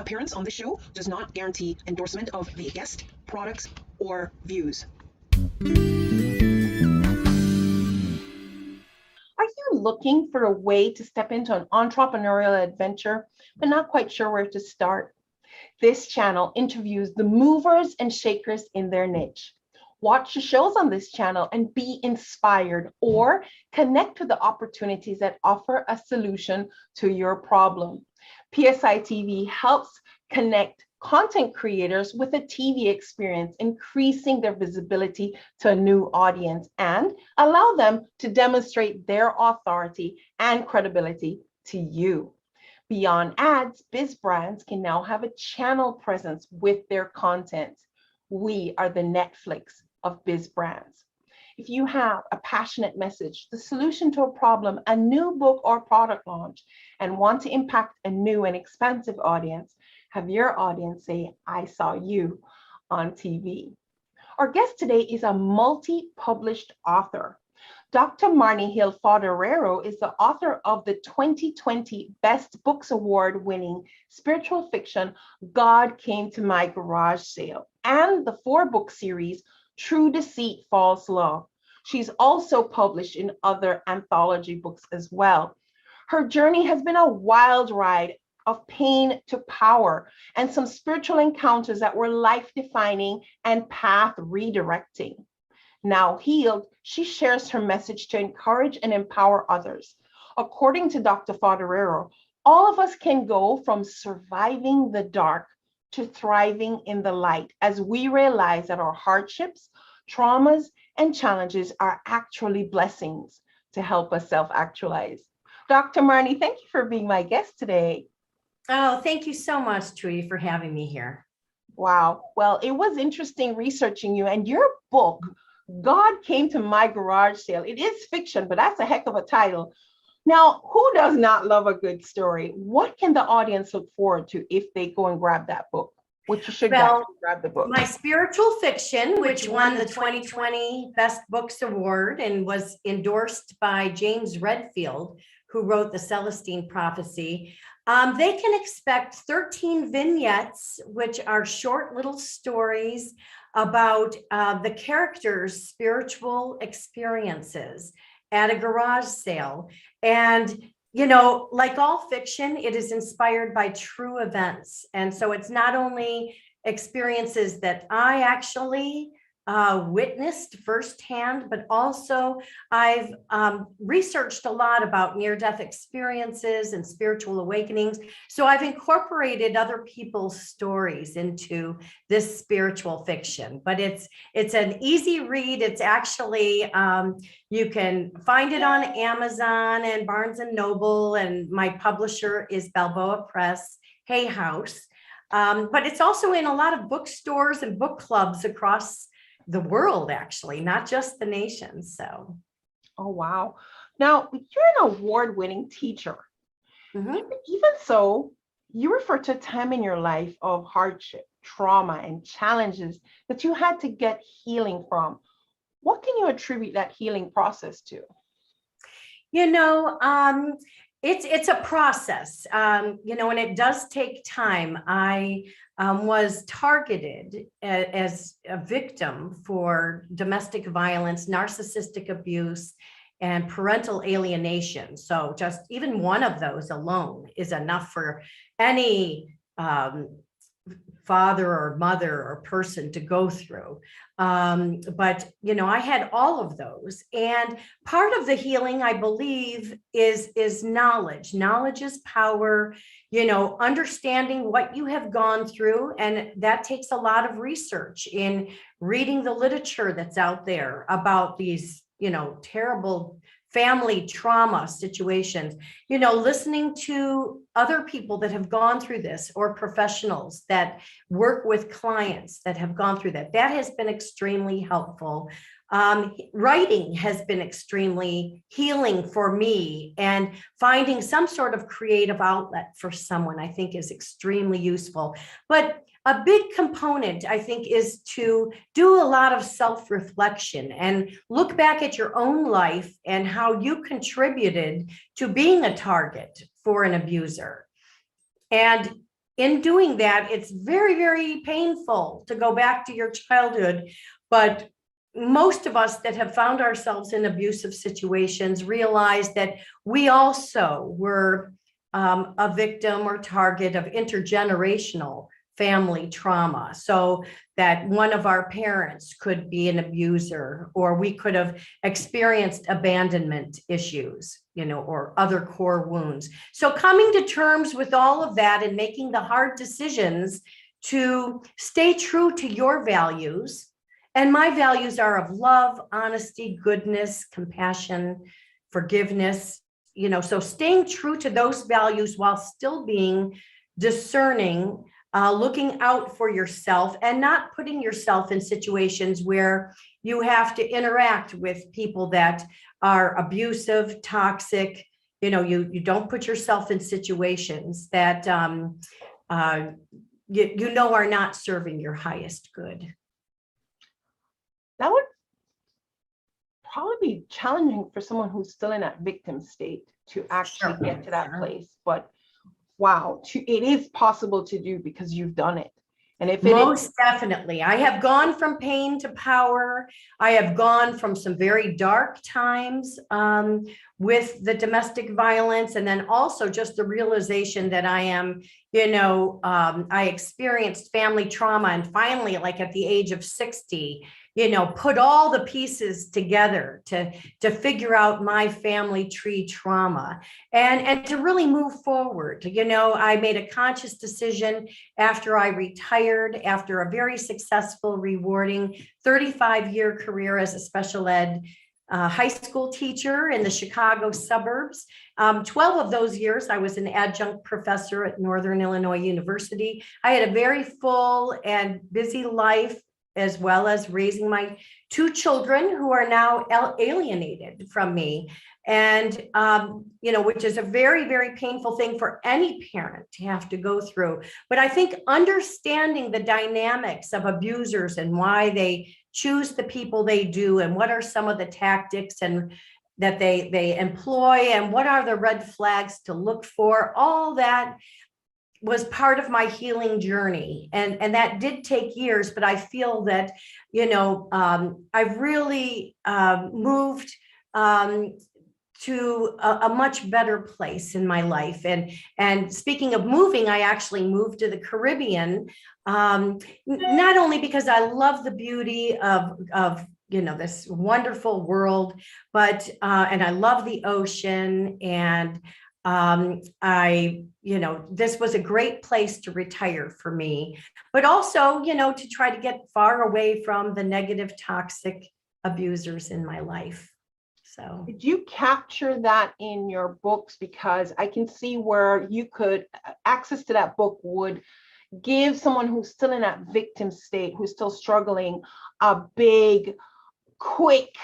Appearance on this show does not guarantee endorsement of the guest, products, or views. Are you looking for a way to step into an entrepreneurial adventure, but not quite sure where to start? This channel interviews the movers and shakers in their niche. Watch the shows on this channel and be inspired, or connect to the opportunities that offer a solution to your problem. PSI TV helps connect content creators with a TV experience, increasing their visibility to a new audience and allow them to demonstrate their authority and credibility to you. Beyond ads, biz brands can now have a channel presence with their content. We are the Netflix of biz brands. If you have a passionate message, the solution to a problem, a new book or product launch, and want to impact a new and expansive audience, have your audience say, "I saw you on TV." Our guest today is a multi-published author. Dr. Marni Hill Foderaro is the author of the 2020 Best Books Award winning spiritual fiction, God Came to My Garage Sale, and the 4-book series, True Deceit, False Love. She's also published in other anthology books as well. Her journey has been a wild ride of pain to power and some spiritual encounters that were life-defining and path redirecting. Now healed, she shares her message to encourage and empower others. According to Dr. Foderaro, all of us can go from surviving the dark to thriving in the light as we realize that our hardships, traumas, and challenges are actually blessings to help us self-actualize. Dr. Marni, thank you for being my guest today. Oh, thank you so much, Trudy, for having me here. Wow. Well, it was interesting researching you, and your book, God Came to My Garage Sale. It is fiction, but that's a heck of a title. Now, who does not love a good story? What can the audience look forward to if they go and grab that book? Which you should grab the book. My spiritual fiction, which won the 2020 Best Books Award and was endorsed by James Redfield, who wrote the Celestine Prophecy. They can expect 13 vignettes, which are short little stories about the characters' spiritual experiences at a garage sale. And, you know, like all fiction, it is inspired by true events. And so it's not only experiences that I actually witnessed firsthand, but also I've researched a lot about near-death experiences and spiritual awakenings. So I've incorporated other people's stories into this spiritual fiction, but it's an easy read. It's actually, you can find it on Amazon and Barnes and Noble, and my publisher is Balboa Press, Hay House. But it's also in a lot of bookstores and book clubs across the world, actually, not just the nation. So, oh wow! Now you're an award-winning teacher. Even so, you refer to a time in your life of hardship, trauma, and challenges that you had to get healing from. What can you attribute that healing process to? You know, it's a process, you know, and it does take time. I was targeted as a victim for domestic violence, narcissistic abuse, and parental alienation. So just even one of those alone is enough for any father or mother or person to go through. But, you know, I had all of those. And part of the healing, I believe, is knowledge. Knowledge is power, you know, understanding what you have gone through. And that takes a lot of research in reading the literature that's out there about these, you know, terrible family trauma situations, you know, listening to other people that have gone through this, or professionals that work with clients that have gone through that. That has been extremely helpful. Writing has been extremely healing for me, and finding some sort of creative outlet for someone, I think, is extremely useful. But a big component, I think, is to do a lot of self-reflection and look back at your own life and how you contributed to being a target for an abuser. And in doing that, it's very, very painful to go back to your childhood. But most of us that have found ourselves in abusive situations realize that we also were a victim or target of intergenerational family trauma. So that one of our parents could be an abuser, or we could have experienced abandonment issues, or other core wounds. So coming to terms with all of that and making the hard decisions to stay true to your values. And my values are of love, honesty, goodness, compassion, forgiveness, so staying true to those values while still being discerning, looking out for yourself and not putting yourself in situations where you have to interact with people that are abusive, toxic. You don't put yourself in situations that are not serving your highest good. That would probably be challenging for someone who's still in that victim state to actually get to that place. But wow, it is possible to do because you've done it. And if it most definitely, I have gone from pain to power. I have gone from some very dark times with the domestic violence, and then also just the realization that I am, I experienced family trauma, and finally, like at the age of 60, put all the pieces together to figure out my family tree trauma and to really move forward. I made a conscious decision after I retired, after a very successful, rewarding 35-year career as a special ed high school teacher in the Chicago suburbs. 12 of those years, I was an adjunct professor at Northern Illinois University. I had a very full and busy life, as well as raising my 2 children who are now alienated from me. And, which is a very, very painful thing for any parent to have to go through. But I think understanding the dynamics of abusers and why they choose the people they do, and what are some of the tactics and that they employ, and what are the red flags to look for, all that was part of my healing journey. And that did take years, but I feel that, I've really moved to a much better place in my life. And speaking of moving, I actually moved to the Caribbean, not only because I love the beauty of this wonderful world, but and I love the ocean, and this was a great place to retire for me, but also, to try to get far away from the negative, toxic abusers in my life. So did you capture that in your books? Because I can see where you could access to that book would give someone who's still in that victim state, who's still struggling, a big, quick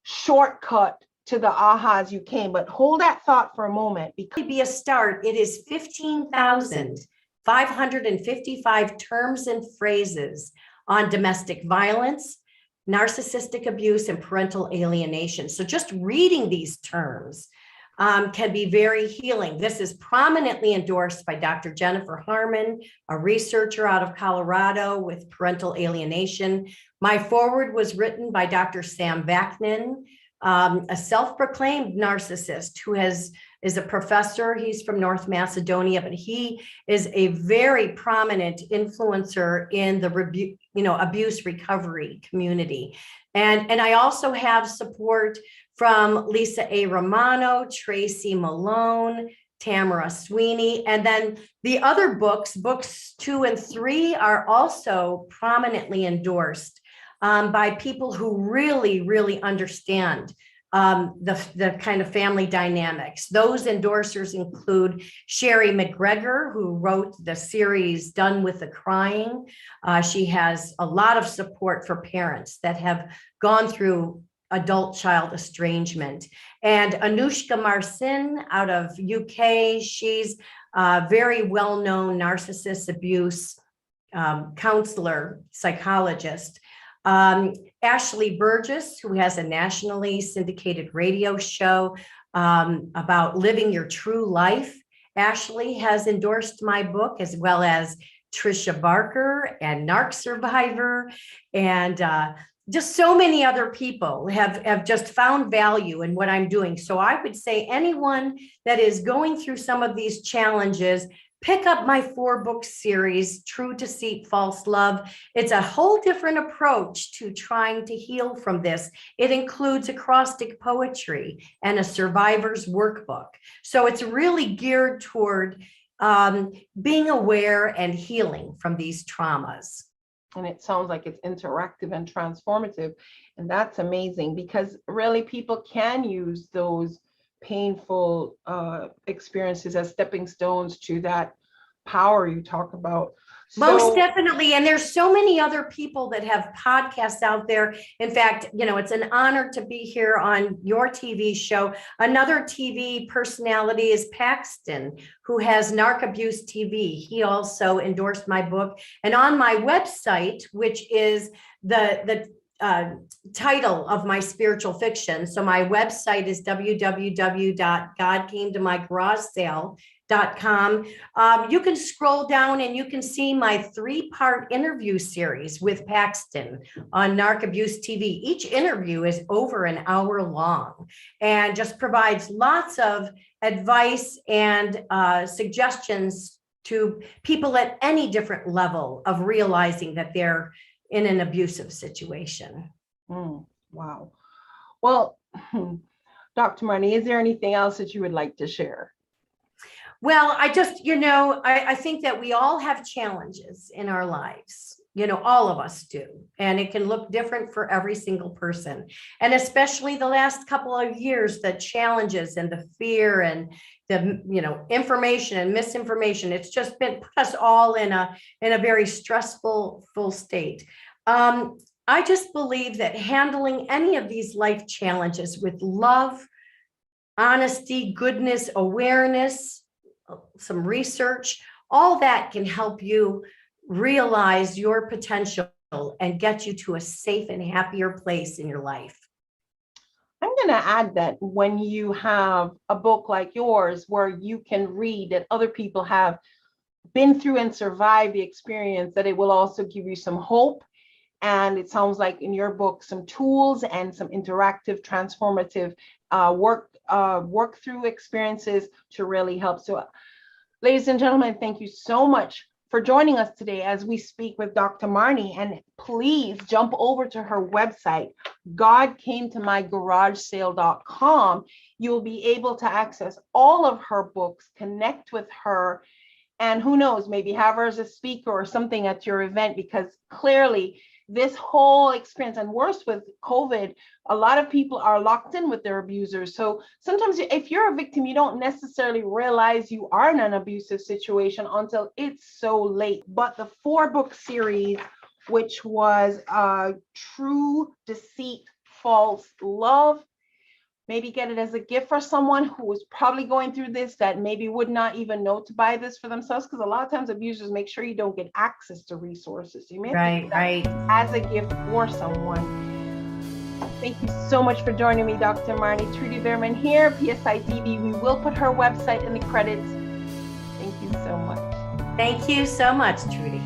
shortcut to the ahas you came. But hold that thought for a moment. Because be a start. It is 15,555 terms and phrases on domestic violence, narcissistic abuse, and parental alienation. So just reading these terms can be very healing. This is prominently endorsed by Dr. Jennifer Harmon, a researcher out of Colorado with parental alienation. My foreword was written by Dr. Sam Vaknin, a self-proclaimed narcissist who is a professor. He's from North Macedonia, but he is a very prominent influencer in the abuse recovery community. And I also have support from Lisa A. Romano, Tracy Malone, Tamara Sweeney. And then the other books 2 and 3 are also prominently endorsed by people who really, really understand the kind of family dynamics. Those endorsers include Sherry McGregor, who wrote the series Done with the Crying. She has a lot of support for parents that have gone through adult-child estrangement. And Anushka Marcin out of UK, she's a very well-known narcissist abuse counselor, psychologist. Ashley Burgess, who has a nationally syndicated radio show about living your true life Ashley has endorsed my book, as well as Trisha Barker and NARC survivor, and just so many other people have just found value in what I'm doing. So I would say anyone that is going through some of these challenges, pick up my 4-book series, True Deceit, False Love. It's a whole different approach to trying to heal from this. It includes acrostic poetry and a survivor's workbook. So it's really geared toward being aware and healing from these traumas. And it sounds like it's interactive and transformative. And that's amazing, because really people can use those painful experiences as stepping stones to that power you talk about. Most definitely. And there's so many other people that have podcasts out there. In fact, it's an honor to be here on your TV show. Another TV personality is Paxton, who has Narc Abuse TV. He also endorsed my book. And on my website, which is the title of my spiritual fiction. So my website is www.godcametomygarage.com. You can scroll down and you can see my 3-part interview series with Paxton on Narc Abuse TV. Each interview is over an hour long and just provides lots of advice and suggestions to people at any different level of realizing that they're in an abusive situation. Wow. Well, Dr. Marni, is there anything else that you would like to share? Well, I think that we all have challenges in our lives. All of us do. And it can look different for every single person. And especially the last couple of years, the challenges and the fear and the, information and misinformation, it's just put us all in a very stressful, full state. I just believe that handling any of these life challenges with love, honesty, goodness, awareness, some research, all that can help you realize your potential and get you to a safe and happier place in your life. I'm going to add that when you have a book like yours, where you can read that other people have been through and survived the experience, that it will also give you some hope. And it sounds like in your book, some tools and some interactive, transformative work through experiences to really help. So, ladies and gentlemen, thank you so much for joining us today as we speak with Dr. Marni. And please jump over to her website, godcametomygarage.com. You will be able to access all of her books, connect with her, and who knows, maybe have her as a speaker or something at your event, because clearly this whole experience, and worse with COVID, a lot of people are locked in with their abusers. So sometimes if you're a victim, you don't necessarily realize you are in an abusive situation until it's so late. But the 4-book series, which was True Deceit, False Love, maybe get it as a gift for someone who is probably going through this, that maybe would not even know to buy this for themselves, because a lot of times abusers make sure you don't get access to resources. You may have to Right. as a gift for someone. Thank you so much for joining me, Dr. Marni. Trudy Behrman here, PSI TV. We will put her website in the credits. Thank you so much. Thank you so much, Trudy.